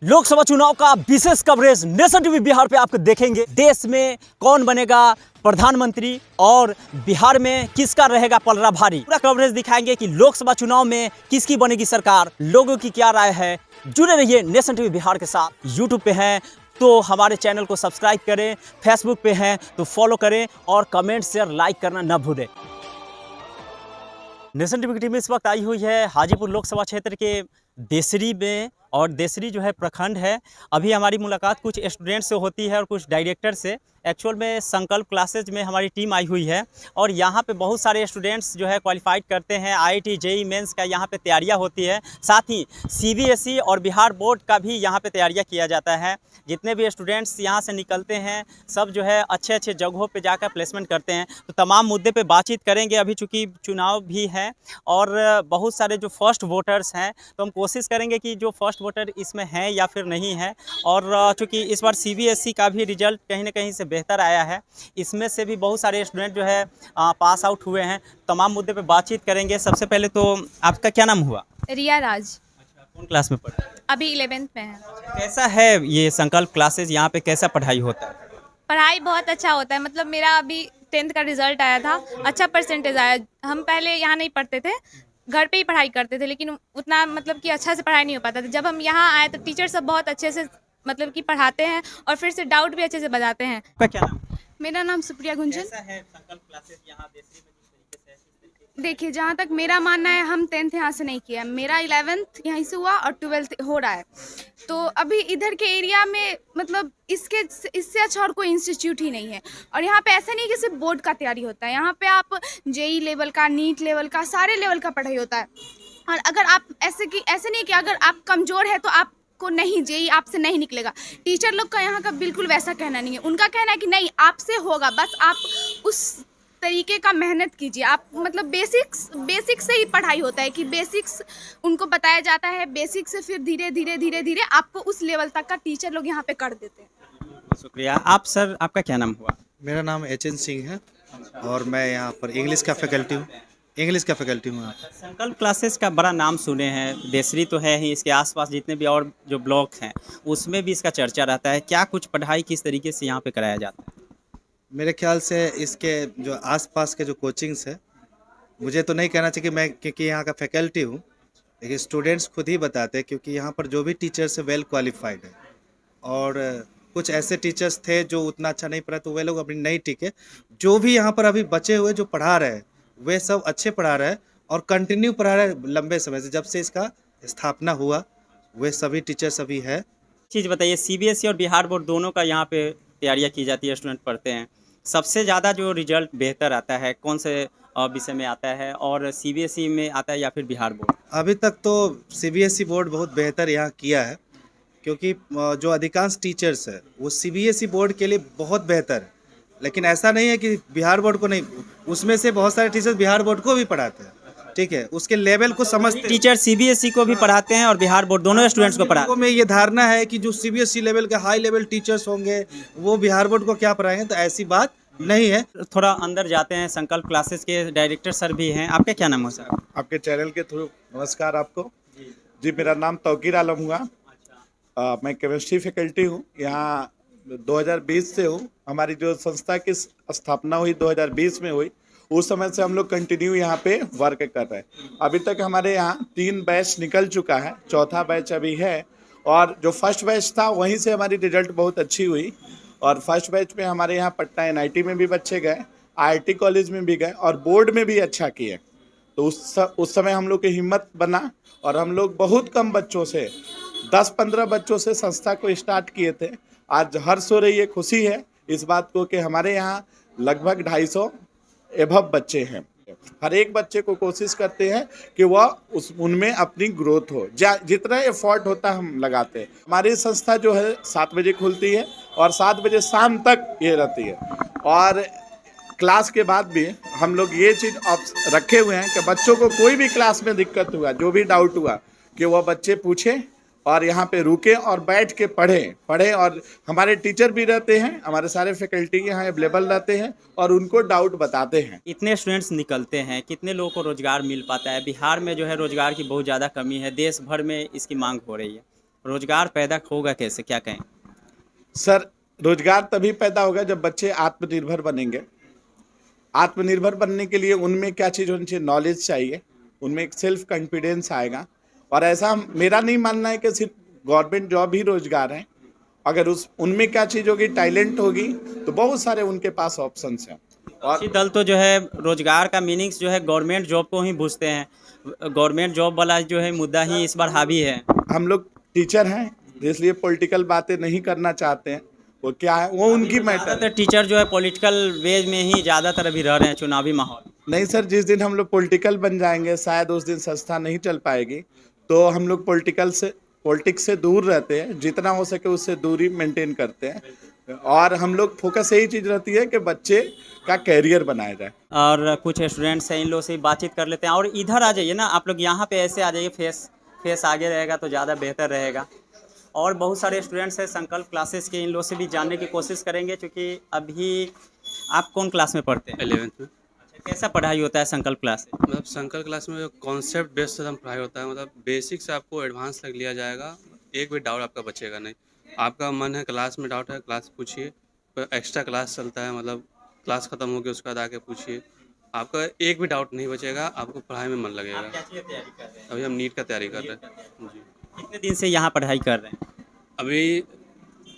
लोकसभा चुनाव का विशेष coverage nation TV Bihar पे आपको देखेंगे। देश में कौन बनेगा प्रधानमंत्री और बिहार में किसका रहेगा पलड़ा भारी, पूरा कवरेज दिखाएंगे कि लोकसभा चुनाव में किसकी बनेगी सरकार, लोगों की क्या राय है। जुड़े रहिए नेशन टीवी बिहार के साथ। यूट्यूब पे हैं तो हमारे चैनल को सब्सक्राइब करें, फेसबुक पे हैं तो फॉलो करें और कमेंट शेयर लाइक करना न भूलें। नेशन टीवी की टीम इस वक्त आई हुई है हाजीपुर लोकसभा क्षेत्र के देसरी में, और देसरी जो है प्रखंड है। अभी हमारी मुलाकात कुछ स्टूडेंट से होती है और कुछ डायरेक्टर से। एक्चुअल में संकल्प क्लासेज में हमारी टीम आई हुई है और यहाँ पे बहुत सारे स्टूडेंट्स जो है क्वालिफाइड करते हैं। आईआईटी जेईई मेंस का यहाँ पे तैयारियाँ होती है, साथ ही सीबीएसई और बिहार बोर्ड का भी यहाँ पे तैयारियाँ किया जाता है। जितने भी स्टूडेंट्स यहाँ से निकलते हैं सब जो है अच्छे अच्छे जगहों पे जाकर प्लेसमेंट करते हैं। तो तमाम मुद्दे पे बातचीत करेंगे। अभी चूँकि चुनाव भी है और बहुत सारे जो फर्स्ट वोटर्स हैं, तो हम कोशिश करेंगे कि जो फर्स्ट वोटर इसमें हैं या फिर नहीं है। और चूँकि इस बार सीबीएसई का भी रिजल्ट कहीं ना कहीं से बेहतर आया है, इसमें से भी बहुत सारे स्टूडेंट जो है पास आउट हुए हैं। तमाम मुद्दे पे बातचीत करेंगे। सबसे पहले तो आपका क्या नाम हुआ? रिया राज। कौन क्लास में पढ़ते हैं? अभी 11th में है। कैसा है ये संकल्प क्लासेज, यहाँ पे कैसा पढ़ाई होता है? पढ़ाई बहुत अच्छा होता है। मतलब मेरा अभी 10th का रिजल्ट आया था, अच्छा परसेंटेज आया। हम पहले यहाँ नहीं पढ़ते थे, घर पे ही पढ़ाई करते थे, लेकिन उतना मतलब कि अच्छा से पढ़ाई नहीं हो पाता था। जब हम यहाँ आए तो टीचर सब बहुत अच्छे से मतलब कि पढ़ाते हैं और फिर से डाउट भी अच्छे से बताते हैं। आपका क्या नाम? मेरा नाम सुप्रिया गुंजन। कैसा है संकल्प क्लासेज यहाँ देसरी में जिस तरीके से है, किस तरीके से? देखिए, जहाँ तक मेरा मानना है, हम 10th यहाँ से नहीं किया। मेरा 11th यहीं से हुआ और 12th हो रहा है। तो अभी इधर के एरिया में मतलब इससे अच्छा और कोई इंस्टीट्यूट ही नहीं है। और यहाँ पे ऐसा नहीं कि सिर्फ बोर्ड का तैयारी होता है, यहाँ पे आप जेईई लेवल का, नीट लेवल का, सारे लेवल का पढ़ाई होता है। और अगर आप ऐसे नहीं कि अगर आप कमज़ोर है तो आपको नहीं, जेईई आपसे नहीं निकलेगा। टीचर लोग का यहाँ का बिल्कुल वैसा कहना नहीं है। उनका कहना है कि नहीं, आपसे होगा, बस आप उस तरीके का मेहनत कीजिए। आप मतलब बेसिक्स से ही पढ़ाई होता है कि बेसिक्स उनको बताया जाता है। बेसिक से फिर धीरे धीरे आपको उस लेवल तक का टीचर लोग यहाँ पे कर देते हैं। शुक्रिया। आप सर, आपका क्या नाम हुआ? मेरा नाम एचएन सिंह है और मैं यहाँ पर इंग्लिश का फैकल्टी हूँ। संकल्प क्लासेस का बड़ा नाम सुने हैं, देसरी तो है ही, इसके आसपास जितने भी और जो ब्लॉक हैं उसमें भी इसका चर्चा रहता है। क्या कुछ पढ़ाई किस तरीके से यहाँ पे कराया जाता है? मेरे ख्याल से इसके जो आसपास के जो कोचिंग्स है, मुझे तो नहीं कहना चाहिए कि मैं, क्योंकि यहाँ का फैकल्टी हूँ, लेकिन स्टूडेंट्स खुद ही बताते हैं क्योंकि यहाँ पर जो भी टीचर्स है वेल क्वालिफाइड है। और कुछ ऐसे टीचर्स थे जो उतना अच्छा नहीं पढ़ा तो वे लोग अपनी नहीं टिके। जो भी यहाँ पर अभी बचे हुए जो पढ़ा रहे हैं वे सब अच्छे पढ़ा रहे हैं और कंटिन्यू पढ़ा रहे हैं लंबे समय से, जब से इसका स्थापना हुआ। वे सभी टीचर्स अभी है। चीज़ बताइए, सीबीएसई और बिहार बोर्ड दोनों का यहाँ पे तैयारियाँ की जाती है, स्टूडेंट पढ़ते हैं। सबसे ज़्यादा जो रिजल्ट बेहतर आता है कौन से विषय में आता है, और सीबीएसई में आता है या फिर बिहार बोर्ड? अभी तक तो सीबीएसई बोर्ड बहुत बेहतर यहाँ किया है, क्योंकि जो अधिकांश टीचर्स है वो सीबीएसई बोर्ड के लिए बहुत बेहतर है। लेकिन ऐसा नहीं है कि बिहार बोर्ड को नहीं, उसमें से बहुत सारे टीचर्स बिहार बोर्ड को भी पढ़ाते हैं। ठीक है, उसके लेवल को समझते हैं। टीचर सीबीएसई को भी पढ़ाते हैं और बिहार बोर्ड दोनों स्टूडेंट्स को पढ़ाते हैं। में ये धारणा है कि जो सीबीएसई लेवल के हाई लेवल टीचर्स होंगे वो बिहार बोर्ड को क्या पढ़ाएंगे, तो ऐसी बात नहीं है। थोड़ा अंदर जाते हैं। संकल्प क्लासेस के डायरेक्टर सर भी हैं। आपका क्या नाम हो सर? आपके चैनल के थ्रू नमस्कार आपको जी। मेरा नाम तौकीर आलम हुआ। मैं केमिस्ट्री फैकल्टी हूँ, यहाँ 2020 से हूँ। हमारी जो संस्था की स्थापना हुई 2020 में हुई, उस समय से हम लोग कंटिन्यू यहाँ पे वर्क कर रहे हैं। अभी तक हमारे यहाँ 3 बैच निकल चुका है, 4था बैच अभी है। और जो फर्स्ट बैच था वहीं से हमारी रिजल्ट बहुत अच्छी हुई। और फर्स्ट बैच में हमारे यहाँ पटना एनआईटी में भी बच्चे गए, आईआईटी कॉलेज में भी गए और बोर्ड में भी अच्छा किए। तो उस समय हम लोग की हिम्मत बना और हम लोग बहुत कम बच्चों से, 10-15 बच्चों से संस्था को स्टार्ट किए थे। आज हर्ष हो रही है, खुशी है इस बात को कि हमारे यहाँ लगभग 250 एभव बच्चे हैं। हर एक बच्चे को कोशिश करते हैं कि वह उनमें अपनी ग्रोथ हो। जितना एफर्ट होता है हम लगाते हैं। हमारी संस्था जो है 7 बजे खुलती है और 7 बजे शाम तक ये रहती है। और क्लास के बाद भी हम लोग ये चीज़ रखे हुए हैं कि बच्चों को कोई भी क्लास में दिक्कत हुआ, जो भी डाउट हुआ, कि वह बच्चे पूछें और यहाँ पे रुके और बैठ के पढ़ें। और हमारे टीचर भी रहते हैं, हमारे सारे फैकल्टी यहाँ अवेलेबल रहते हैं और उनको डाउट बताते हैं। इतने स्टूडेंट्स निकलते हैं, कितने लोगों को रोजगार मिल पाता है? बिहार में जो है रोजगार की बहुत ज़्यादा कमी है, देश भर में इसकी मांग हो रही है। रोजगार पैदा होगा कैसे, क्या कहें? सर, रोजगार तभी पैदा होगा जब बच्चे आत्मनिर्भर बनेंगे। आत्मनिर्भर बनने के लिए उनमें क्या चीज़ होनी चाहिए? नॉलेज चाहिए, उनमें एक सेल्फ कॉन्फिडेंस आएगा। और ऐसा मेरा नहीं मानना है कि सिर्फ गवर्नमेंट जॉब ही रोजगार है। अगर उनमें क्या चीज़ होगी? टैलेंट होगी, तो बहुत सारे उनके पास ऑप्शंस हैं। विपक्षी दल तो जो है रोजगार का मीनिंग्स जो है गवर्नमेंट जॉब को ही पूछते हैं। गवर्नमेंट जॉब वाला जो है मुद्दा ही इस बार हावी है। हम लोग टीचर हैं, इसलिए पॉलिटिकल बातें नहीं करना चाहते हैं। वो क्या है, वो उनकी मैटर ज़्यादातर टीचर जो है पॉलिटिकल वेज में ही ज़्यादातर अभी रह रहे हैं, चुनावी माहौल। नहीं सर, जिस दिन हम लोग पॉलिटिकल बन जाएंगे, शायद उस दिन संस्था नहीं चल पाएगी। तो हम लोग पॉलिटिक्स से दूर रहते हैं, जितना हो सके उससे दूरी मेंटेन करते हैं। और हम लोग फोकस यही चीज़ रहती है कि बच्चे का कैरियर बनाया जाए। और कुछ स्टूडेंट्स हैं, इन लोगों से बातचीत कर लेते हैं। और इधर आ जाइए ना आप लोग, यहाँ पे ऐसे आ जाइए, फेस आगे रहेगा तो ज़्यादा बेहतर रहेगा। और बहुत सारे स्टूडेंट्स हैं संकल्प क्लासेस के, इन लोगों से भी जानने की कोशिश करेंगे, क्योंकि अभी आप कौन क्लास में पढ़ते हैं? 11th में। कैसा पढ़ाई होता है संकल्प क्लास में? मतलब संकल्प क्लास में जो कॉन्सेप्ट बेस्ड एकदम पढ़ाई होता है, मतलब बेसिक से आपको एडवांस तक लिया जाएगा। एक भी डाउट आपका बचेगा नहीं। आपका मन है क्लास में डाउट है, क्लास पूछिए। पर एक्स्ट्रा क्लास चलता है, मतलब क्लास ख़त्म हो गई उसके बाद आके पूछिए। आपका एक भी डाउट नहीं बचेगा, आपको पढ़ाई में मन लगेगा। क्या चीज़ की तैयारी कर रहे हैं? अभी हम नीट का तैयारी कर रहे हैं जी। कितने दिन से यहाँ पढ़ाई कर रहे हैं? अभी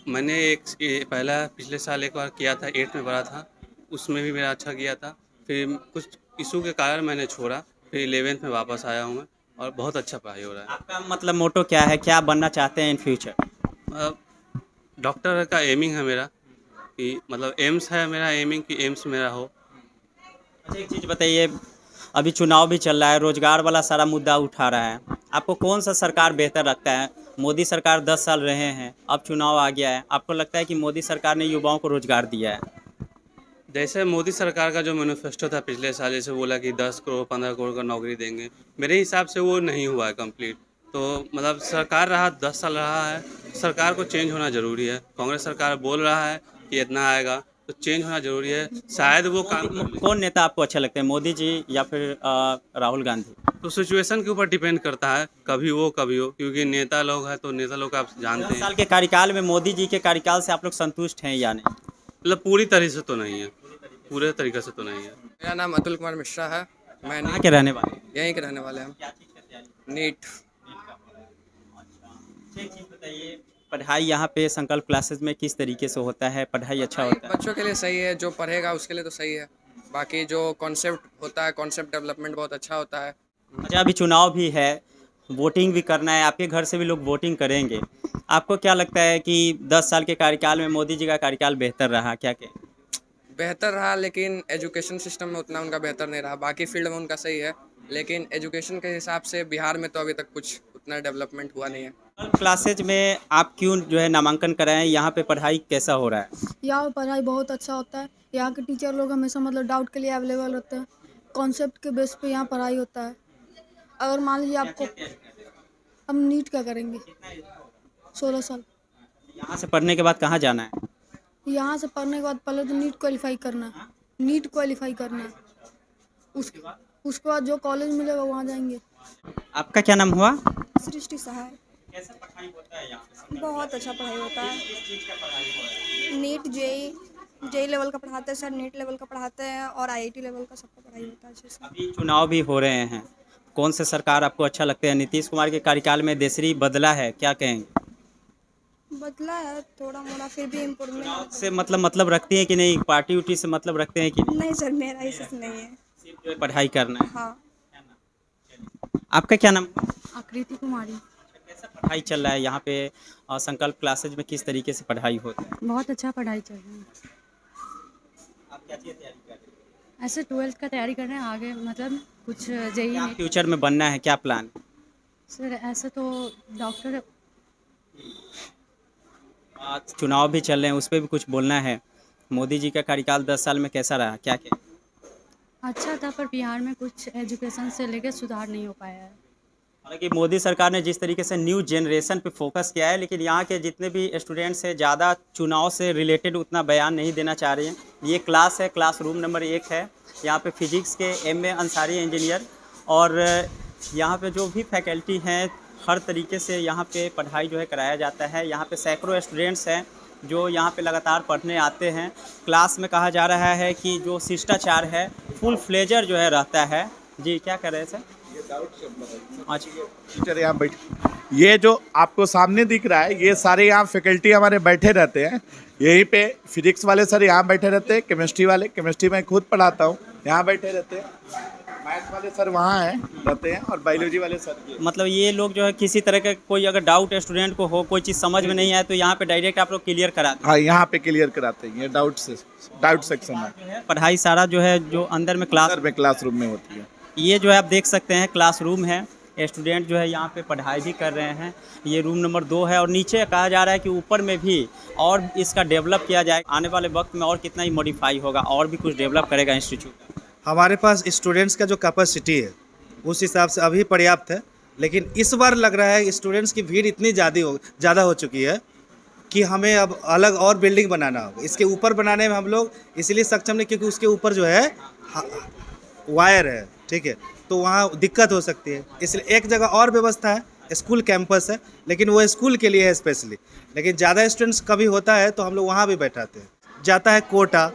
मैंने पहला पिछले साल एक बार किया था, 8th में पढ़ा था, उसमें भी मेरा अच्छा किया था। फिर कुछ इशू के कारण मैंने छोड़ा, फिर 11th में वापस आया हूँ मैं, और बहुत अच्छा पढ़ाई हो रहा है। आपका मतलब मोटो क्या है, क्या बनना चाहते हैं इन फ्यूचर? डॉक्टर का एमिंग है मेरा, कि मतलब एम्स है मेरा एमिंग, कि एम्स मेरा हो। अच्छा, एक चीज़ बताइए, अभी चुनाव भी चल रहा है, रोजगार वाला सारा मुद्दा उठा रहा है। आपको कौन सा सरकार बेहतर लगता है? मोदी सरकार 10 साल रहे हैं, अब चुनाव आ गया है, आपको लगता है कि मोदी सरकार ने युवाओं को रोजगार दिया है? जैसे मोदी सरकार का जो मैनिफेस्टो था पिछले साल, जैसे बोला कि 10 करोड़ 15 करोड़ का नौकरी देंगे, मेरे हिसाब से वो नहीं हुआ है कंप्लीट। तो मतलब सरकार रहा 10 साल रहा है, सरकार को चेंज होना ज़रूरी है। कांग्रेस सरकार बोल रहा है कि इतना आएगा, तो चेंज होना ज़रूरी है, शायद वो काम कर ले। कौन नेता आपको अच्छा लगता है, मोदी जी या फिर राहुल गांधी? तो सिचुएशन के ऊपर डिपेंड करता है, कभी वो कभी हो, क्योंकि नेता लोग हैं तो नेता लोग आप जानते 10 हैं। साल के कार्यकाल में मोदी जी के कार्यकाल से आप लोग संतुष्ट हैं या नहीं? मतलब पूरी तरह से तो नहीं है, पूरे तरीके से तो नहीं है। मेरा नाम अतुल कुमार मिश्रा है। मैं कहाँ के रहने वाले हैं? यहीं के रहने वाले हैं। क्या चीज़ की तैयारी? नीट। एक चीज़ बताइए, पढ़ाई यहाँ पे संकल्प क्लासेस में किस तरीके से होता है? पढ़ाई अच्छा होता है? बच्चों के लिए सही है, जो पढ़ेगा उसके लिए तो सही है। बाकी जो कॉन्सेप्ट होता है, कॉन्सेप्ट डेवलपमेंट बहुत अच्छा होता है। अच्छा, अभी चुनाव भी है, वोटिंग भी करना है, आपके घर से भी लोग वोटिंग करेंगे। आपको क्या लगता है कि 10 साल के कार्यकाल में मोदी जी का कार्यकाल बेहतर रहा, क्या कहें? बेहतर रहा, लेकिन एजुकेशन सिस्टम में उतना उनका बेहतर नहीं रहा। बाकी फील्ड में उनका सही है, लेकिन एजुकेशन के हिसाब से बिहार में तो अभी तक कुछ उतना डेवलपमेंट हुआ नहीं है। क्लासेज में आप क्यों जो है नामांकन कराएं? यहाँ पे पढ़ाई कैसा हो रहा है? यहाँ पे पढ़ाई बहुत अच्छा होता है। यहाँ के टीचर लोग हमेशा मतलब डाउट के लिए अवेलेबल होते हैं। कॉन्सेप्ट के बेस पे यहाँ पढ़ाई होता है। अगर मान लीजिए आपको, हम नीट का करेंगे 16 साल। यहाँ से पढ़ने के बाद कहाँ जाना है? यहाँ से पढ़ने के बाद पहले तो नीट क्वालिफाई करना है। नीट क्वालिफाई करना है, उसके बाद जो कॉलेज मिलेगा वहाँ जाएंगे। आपका क्या नाम हुआ? सृष्टि सहाय। कैसा पढ़ाई होता है यहाँ पे? बहुत अच्छा पढ़ाई होता है। किस चीज़ का पढ़ाई हो रहा है? नीट जेई लेवल का पढ़ाते हैं सर, नीट लेवल का पढ़ाते हैं, और आईआईटी लेवल का सबका पढ़ाई होता है अच्छे से। अभी चुनाव भी हो रहे हैं, कौन से सरकार आपको अच्छा लगता है? नीतीश कुमार के कार्यकाल में देशरी बदला है, क्या कहेंगे? बदला है थोड़ा मोड़ा, फिर भी इम्प्रूवमेंट। से मतलब रखती हैं कि नहीं? पार्टी उटी से मतलब रखते हैं कि नहीं? नहीं सर, मेरा इससे नहीं है। सिर्फ जो है पढ़ाई करना है। हाँ। आपका क्या नाम? आकृति कुमारी। कैसा पढ़ाई चल रहा है यहाँ पे संकल्प क्लासेज में? किस तरीके से पढ़ाई होता है? बहुत अच्छा पढ़ाई चल रही है। आप क्या चीज़ तैयारी कर रहे हैं? ऐसे 12th का तैयारी कर रहे हैं, आगे मतलब कुछ जेई क्या फ्यूचर में बनना है, क्या प्लान? सर ऐसे तो डॉक्टर। चुनाव भी चल रहे हैं, उस पर भी कुछ बोलना है। मोदी जी का कार्यकाल 10 साल में कैसा रहा, क्या क्या? अच्छा था, पर बिहार में कुछ एजुकेशन से लेकर सुधार नहीं हो पाया है। हालांकि मोदी सरकार ने जिस तरीके से न्यू जनरेशन पे फोकस किया है, लेकिन यहाँ के जितने भी स्टूडेंट्स हैं ज़्यादा चुनाव से रिलेटेड उतना बयान नहीं देना चाह रहे हैं। ये क्लास है, क्लास रूम नंबर 1 है। यहाँ पे फिजिक्स के MA अंसारी इंजीनियर और यहाँ पे जो भी फैकल्टी हैं हर तरीके से यहाँ पे पढ़ाई जो है कराया जाता है। यहाँ पे सैकड़ों स्टूडेंट्स हैं जो यहाँ पे लगातार पढ़ने आते हैं। क्लास में कहा जा रहा है कि जो शिष्टाचार है फुल फ्लेजर जो है रहता है। जी क्या कर रहे हैं सर? अच्छा, टीचर यहाँ बैठ, ये जो आपको सामने दिख रहा है ये सारे यहाँ फैकल्टी हमारे बैठे रहते हैं। यहीं पे फिजिक्स वाले सर यहाँ बैठे रहते हैं, केमिस्ट्री मैं खुद पढ़ाता हूँ, यहाँ बैठे रहते हैं, मैथ्स वाले सर वहाँ हैं रहते हैं, और बायोलॉजी वाले सर ये। मतलब ये लोग जो है किसी तरह का कोई अगर डाउट स्टूडेंट को हो, कोई चीज़ समझ में नहीं आए तो यहाँ पे डायरेक्ट आप लोग क्लियर कराते हाँ, यहाँ पे क्लियर कराते हैं, ये डाउट सेक्शन है। हैं। पढ़ाई सारा जो है जो अंदर में क्लासरूम में होती है। ये जो है आप देख सकते हैं क्लासरूम है। स्टूडेंट जो है यहाँ पे पढ़ाई भी कर रहे हैं। ये रूम नंबर 2 है और नीचे कहा जा रहा है कि ऊपर में भी और इसका डेवलप किया जाए। आने वाले वक्त में और कितना ही मॉडिफाई होगा और भी कुछ डेवलप करेगा इंस्टीट्यूट। हमारे पास स्टूडेंट्स का जो कैपेसिटी है उस हिसाब से अभी पर्याप्त है, लेकिन इस बार लग रहा है स्टूडेंट्स की भीड़ इतनी ज़्यादा हो चुकी है कि हमें अब अलग और बिल्डिंग बनाना होगा। इसके ऊपर बनाने में हम लोग इसलिए सक्षम नहीं क्योंकि उसके ऊपर जो है वायर है, ठीक है, तो वहाँ दिक्कत हो सकती है। इसलिए एक जगह और व्यवस्था है, स्कूल कैंपस है, लेकिन वो स्कूल के लिए है स्पेशली। लेकिन ज़्यादा स्टूडेंट्स कभी होता है तो हम लोग वहाँ भी बैठाते हैं। जाता है कोटा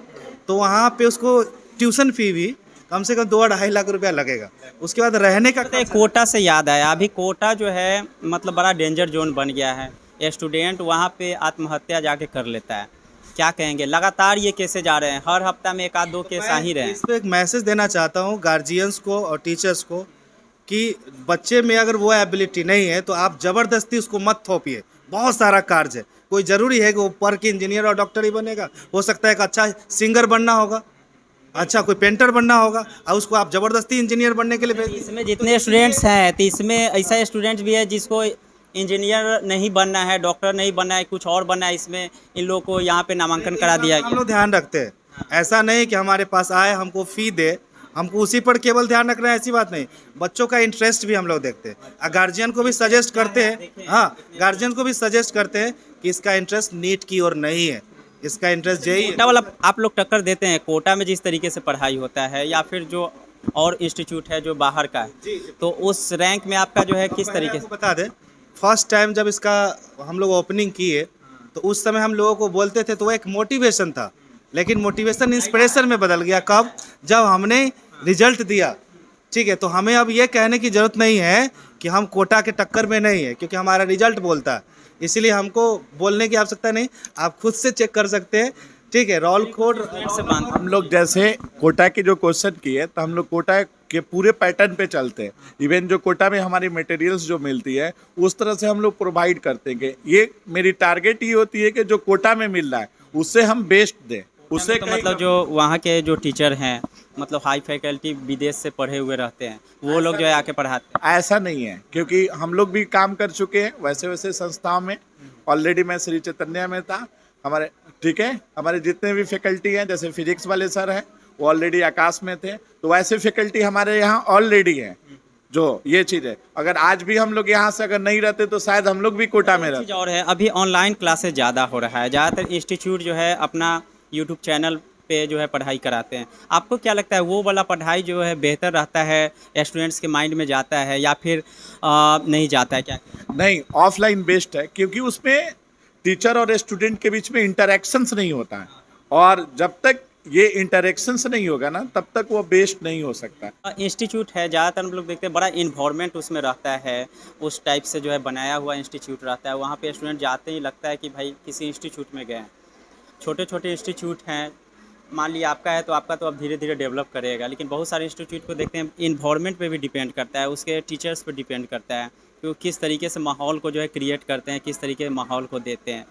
तो वहाँ पे उसको ट्यूशन फी भी कम से कम 2-2.5 लाख रुपया लगेगा। उसके बाद रहने का कोटा से याद आया, अभी कोटा जो है मतलब बड़ा डेंजर जोन बन गया है। स्टूडेंट वहाँ पे आत्महत्या जाके कर लेता है। क्या कहेंगे? लगातार ये केसें जा रहे हैं, हर हफ्ता में 1-2 केस आ ही रहे हैं। इस पर एक मैसेज देना चाहता हूँ गार्जियंस को और टीचर्स को कि बच्चे में अगर वो एबिलिटी नहीं है तो आप ज़बरदस्ती उसको मत थोपिए। बहुत सारा कार्य है, कोई ज़रूरी है कि वो पढ़ के इंजीनियर और डॉक्टर ही बनेगा। हो सकता है एक अच्छा सिंगर बनना होगा, अच्छा कोई पेंटर बनना होगा, और उसको आप ज़बरदस्ती इंजीनियर बनने के लिए भेज। इसमें जितने स्टूडेंट्स हैं तो इसमें ऐसा स्टूडेंट भी है जिसको इंजीनियर नहीं बनना है, डॉक्टर नहीं बनना है, कुछ और बनना है। इसमें इन लोगों को यहाँ पे नामांकन करा दिया हम लोग ध्यान रखते हैं। ऐसा नहीं कि हमारे पास आए हमको फ़ी दे, हमको उसी पर केवल ध्यान रखना है, ऐसी बात नहीं। बच्चों का इंटरेस्ट भी हम लोग देखते हैं। गार्जियन को भी सजेस्ट करते हैं, हाँ, गार्जियन को भी सजेस्ट करते हैं कि इसका इंटरेस्ट नीट की ओर नहीं है, इसका इंटरेस्ट यही है। कोटा वाला आप लोग टक्कर देते हैं? कोटा में जिस तरीके से पढ़ाई होता है या फिर जो और इंस्टीट्यूट है जो बाहर का है, तो उस रैंक में आपका जो है किस तरीके से? बता दें, फर्स्ट टाइम जब इसका हम लोग ओपनिंग किए तो उस समय हम लोगों को बोलते थे तो वो एक मोटिवेशन था, लेकिन मोटिवेशन इंस्पिरेशन में बदल गया। कब? जब हमने रिजल्ट दिया, ठीक है, तो हमें अब ये कहने की ज़रूरत नहीं है कि हम कोटा के टक्कर में नहीं है, क्योंकि हमारा रिजल्ट बोलता है। इसलिए हमको बोलने की आवश्यकता नहीं, आप खुद से चेक कर सकते हैं, ठीक है। रोल कोड से बांध हम लोग जैसे कोटा के जो क्वेश्चन किए तो हम लोग कोटा के पूरे पैटर्न पे चलते हैं। इवन जो कोटा में हमारी मटेरियल्स जो मिलती है उस तरह से हम लोग प्रोवाइड करते हैं कि ये मेरी टारगेट ये होती है कि जो कोटा में मिल रहा है उससे हम बेस्ट दें। उससे तो मतलब जो वहाँ के जो टीचर हैं, मतलब हाई फैकल्टी विदेश से पढ़े हुए रहते हैं, वो लोग जो है आके पढ़ाते हैं? ऐसा नहीं है, क्योंकि हम लोग भी काम कर चुके हैं वैसे संस्थाओं में। ऑलरेडी मैं श्री चैतन्य में था, हमारे, ठीक है, हमारे जितने भी फैकल्टी हैं, जैसे फिजिक्स वाले सर हैं वो ऑलरेडी आकाश में थे, तो वैसे फैकल्टी हमारे यहाँ ऑलरेडी हैं। जो ये चीज़ है, अगर आज भी हम लोग यहाँ से अगर नहीं रहते तो शायद हम लोग भी कोटा में रहते। और है अभी ऑनलाइन क्लासेस ज़्यादा हो रहा है, ज़्यादातर इंस्टीट्यूट जो है अपना यूट्यूब चैनल पे जो है पढ़ाई कराते हैं। आपको क्या लगता है वो वाला पढ़ाई जो है बेहतर रहता है, स्टूडेंट्स के माइंड में जाता है या फिर नहीं जाता है? क्या नहीं, ऑफलाइन बेस्ट है, क्योंकि उसमें टीचर और स्टूडेंट के बीच में इंटरेक्शंस नहीं होता है, और जब तक ये इंटरेक्शंस नहीं होगा ना तब तक वो बेस्ट नहीं हो सकता। इंस्टीट्यूट है, ज़्यादातर हम लोग देखते हैं बड़ा इन्वायरमेंट उसमें रहता है, उस टाइप से जो है बनाया हुआ इंस्टीट्यूट रहता है। वहाँ पे स्टूडेंट जाते ही लगता है कि भाई किसी इंस्टीट्यूट में गए हैं। छोटे छोटे इंस्टीट्यूट हैं, मान लिया आपका है तो आपका तो अब धीरे धीरे डेवलप करेगा, लेकिन बहुत सारे इंस्टीट्यूट को देखते हैं इन्वायरमेंट पे भी डिपेंड करता है, उसके टीचर्स पे डिपेंड करता है कि वो किस तरीके से माहौल को जो है क्रिएट करते हैं, किस तरीके से माहौल को देते हैं।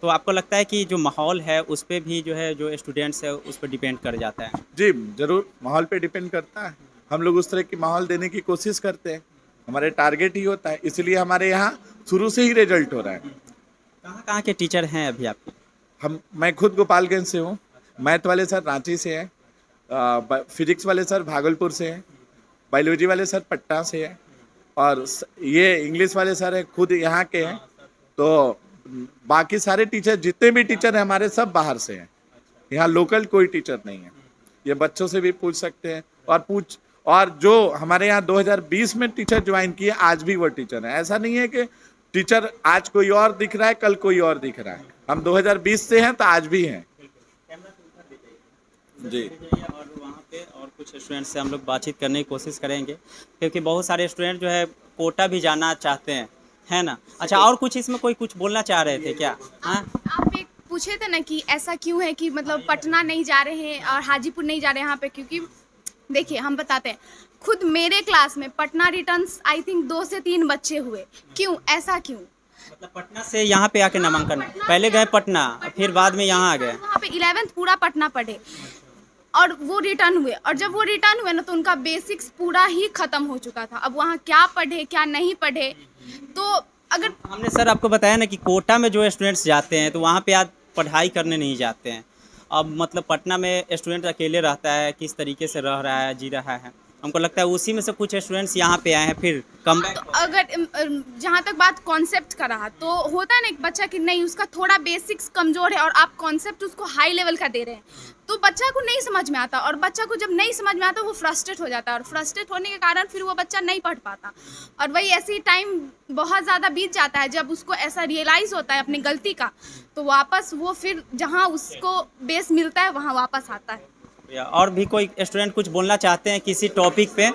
तो आपको लगता है कि जो माहौल है उस पर भी जो है जो स्टूडेंट्स है उस पर डिपेंड कर जाता है? जी ज़रूर, माहौल पे डिपेंड करता है। हम लोग उस तरह की माहौल देने की कोशिश करते हैं, हमारे टारगेट ही होता है, इसलिए हमारे यहाँ शुरू से ही रिजल्ट हो रहा है। कहाँ के टीचर हैं अभी आपके? मैं खुद गोपालगंज से हूँ, मैथ वाले सर रांची से हैं, फिजिक्स वाले सर भागलपुर से हैं, बायोलॉजी वाले सर पटना से हैं, और ये इंग्लिश वाले सर हैं खुद यहाँ के हैं। तो बाकी सारे टीचर, जितने भी टीचर हैं हमारे, सब बाहर से हैं, यहाँ लोकल कोई टीचर नहीं है। ये बच्चों से भी पूछ सकते हैं, और जो हमारे यहाँ 2020 में टीचर ज्वाइन किए आज भी वो टीचर है। ऐसा नहीं है कि टीचर आज कोई और दिख रहा है कल कोई और दिख रहा है। हम 2020 से हैं तो आज भी हैं जी। और वहाँ पे और कुछ स्टूडेंट से हम लोग बातचीत करने की कोशिश करेंगे, क्योंकि बहुत सारे स्टूडेंट जो है कोटा भी जाना चाहते हैं, है ना। अच्छा, और कुछ इसमें कोई कुछ बोलना चाह रहे थे क्या? हाँ, आप एक पूछे थे ना कि ऐसा क्यों है कि मतलब पटना नहीं जा रहे हैं और हाजीपुर नहीं जा रहे हैं यहाँ पे, क्योंकि देखिए हम बताते हैं, खुद मेरे क्लास में पटना रिटर्न्स आई थिंक 2 से 3 बच्चे हुए। क्यों, ऐसा क्यों? मतलब पटना से यहाँ पे आके नामांकन, पहले गए पटना फिर बाद में यहाँ आ गए। वहाँ पे 11th पूरा पटना पढ़े और वो रिटर्न हुए, और जब वो रिटर्न हुए ना तो उनका बेसिक्स पूरा ही खत्म हो चुका था। अब वहाँ क्या पढ़े क्या नहीं पढ़े, तो अगर हमने सर आपको बताया ना कि कोटा में जो स्टूडेंट्स जाते हैं तो वहाँ पे आज पढ़ाई करने नहीं जाते हैं। अब मतलब पटना में स्टूडेंट अकेले रहता है, किस तरीके से रह रहा है, जी रहा है, हमको लगता है उसी में से कुछ स्टूडेंट्स यहाँ पे आए हैं फिर कम बैक। तो अगर जहाँ तक बात कॉन्सेप्ट का रहा, तो होता है ना एक बच्चा कि नहीं उसका थोड़ा बेसिक्स कमज़ोर है और आप कॉन्सेप्ट उसको हाई लेवल का दे रहे हैं, तो बच्चा को नहीं समझ में आता, और बच्चा को जब नहीं समझ में आता वो फ्रस्ट्रेट हो जाता है, और फ्रस्ट्रेट होने के कारण फिर वो बच्चा नहीं पढ़ पाता, और वही ऐसे ही टाइम बहुत ज़्यादा बीत जाता है। जब उसको ऐसा रियलाइज़ होता है अपनी गलती का, तो वापस वो फिर जहाँ उसको बेस मिलता है वहाँ वापस आता है। और भी कोई स्टूडेंट कुछ बोलना चाहते हैं किसी टॉपिक पे?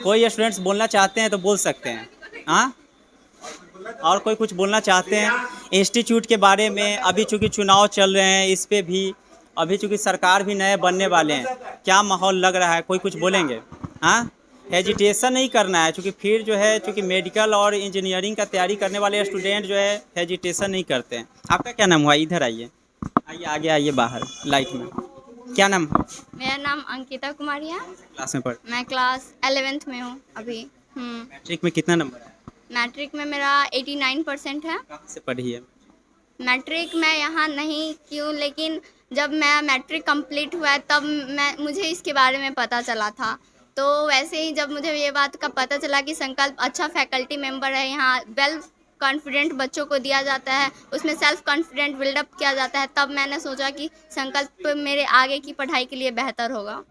कोई स्टूडेंट्स बोलना चाहते हैं तो बोल सकते हैं। हाँ, और कोई कुछ बोलना चाहते हैं इंस्टीट्यूट के बारे में? अभी चूँकि चुनाव चल रहे हैं, इस पे भी अभी चूँकि सरकार भी नए बनने वाले हैं, क्या माहौल लग रहा है? कोई कुछ बोलेंगे? हाँ, हेजिटेशन नहीं करना है, क्योंकि फिर जो है चूँकि मेडिकल और इंजीनियरिंग का तैयारी करने वाले स्टूडेंट जो है हेजिटेशन नहीं करते हैं। आपका क्या नाम हुआ? इधर आइए, आइए आगे आइए, बाहर लाइट में। क्या नाम है? मेरा नाम अंकिता कुमारी है। क्लास में पढ़? मैं क्लास 11th में हूँ अभी। मैट्रिक में कितना नंबर है? मैट्रिक में मेरा 89% है। कहाँ से पढ़ी है? मैट्रिक मैं यहाँ नहीं क्यों, लेकिन जब मैं मैट्रिक कंप्लीट हुआ तब मुझे इसके बारे में पता चला था। तो वैसे ही जब मुझे ये बात का पता चला कि संकल्प अच्छा फैकल्टी मेंबर है, यहाँ वेल कॉन्फिडेंट बच्चों को दिया जाता है, उसमें सेल्फ कॉन्फिडेंट बिल्डअप किया जाता है, तब मैंने सोचा कि संकल्प मेरे आगे की पढ़ाई के लिए बेहतर होगा।